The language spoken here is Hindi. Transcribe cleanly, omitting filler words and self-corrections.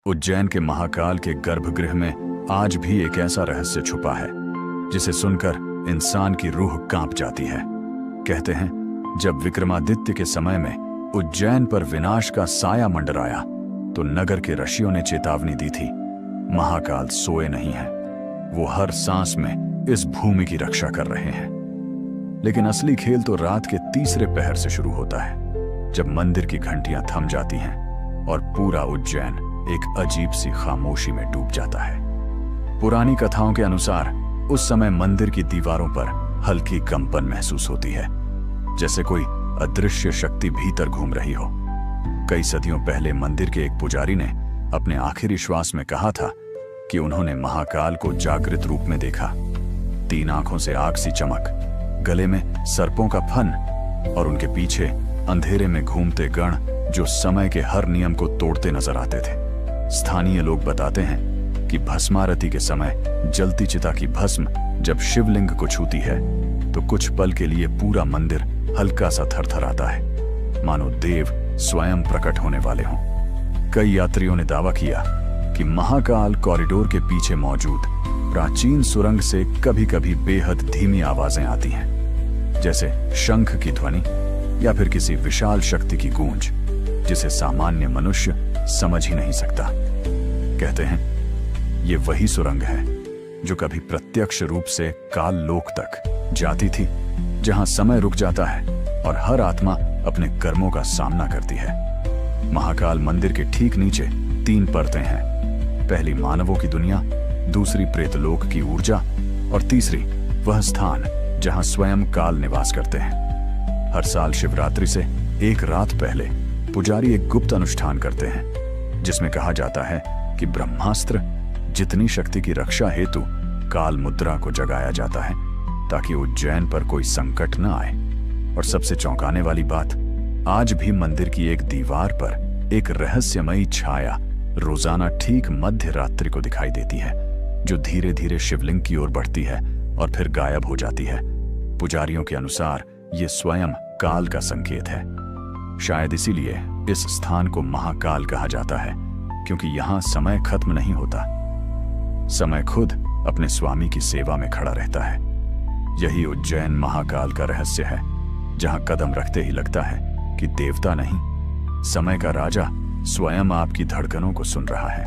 उज्जैन के महाकाल के गर्भगृह में आज भी एक ऐसा रहस्य छुपा है जिसे सुनकर इंसान की रूह कांप जाती है। कहते हैं जब विक्रमादित्य के समय में उज्जैन पर विनाश का साया मंडराया तो नगर के ऋषियों ने चेतावनी दी थी, महाकाल सोए नहीं है, वो हर सांस में इस भूमि की रक्षा कर रहे हैं। लेकिन असली खेल तो रात के तीसरे पहर से शुरू होता है, जब मंदिर की घंटियां थम जाती हैं और पूरा उज्जैन एक अजीब सी खामोशी में डूब जाता है। पुरानी कथाओं के अनुसार उस समय मंदिर की दीवारों पर हल्की कंपन महसूस होती है, जैसे कोई अदृश्य शक्ति भीतर घूम रही हो। कई सदियों पहले मंदिर के एक पुजारी ने अपने आखिरी श्वास में कहा था कि उन्होंने महाकाल को जागृत रूप में देखा। 3 आंखों से आग सी चमक, गले में सर्पों का फन और उनके पीछे अंधेरे में घूमते गण जो समय के हर नियम को तोड़ते नजर आते थे। स्थानीय लोग बताते हैं कि भस्मारती के समय जलती चिता की भस्म जब शिवलिंग को छूती है तो कुछ पल के लिए पूरा मंदिर हल्का सा थरथराता है, मानो देव स्वयं प्रकट होने वाले हों। कई यात्रियों ने दावा किया कि महाकाल कॉरिडोर के पीछे मौजूद प्राचीन सुरंग से कभी-कभी बेहद धीमी आवाजें आती हैं, जैसे शंख की ध्वनि या फिर किसी विशाल शक्ति की गूंज, जिसे सामान्य मनुष्य समझ ही नहीं सकता। कहते हैं ये वही सुरंग है जो कभी प्रत्यक्ष रूप से काल लोक तक जाती थी, जहां समय रुक जाता है और हर आत्मा अपने कर्मों का सामना करती है। महाकाल मंदिर के ठीक नीचे 3 परतें हैं। पहली मानवों की दुनिया, दूसरी प्रेतलोक की ऊर्जा और तीसरी वह स्थान जहां स्वयं काल निवास करते हैं। हर साल शिवरात्रि से एक रात पहले पुजारी एक गुप्त अनुष्ठान करते हैं जिसमें कहा जाता है कि ब्रह्मास्त्र जितनी शक्ति की रक्षा हेतु काल मुद्रा को जगाया जाता है ताकि उज्जैन पर कोई संकट न आए। और सबसे चौंकाने वाली बात, आज भी मंदिर की एक दीवार पर एक रहस्यमयी छाया रोजाना ठीक मध्य रात्रि को दिखाई देती है, जो धीरे धीरे शिवलिंग की ओर बढ़ती है और फिर गायब हो जाती है। पुजारियों के अनुसार ये स्वयं काल का संकेत है। शायद इसीलिए इस स्थान को महाकाल कहा जाता है, क्योंकि यहां समय खत्म नहीं होता, समय खुद अपने स्वामी की सेवा में खड़ा रहता है। यही उज्जैन महाकाल का रहस्य है, जहां कदम रखते ही लगता है कि देवता नहीं, समय का राजा स्वयं आपकी धड़कनों को सुन रहा है।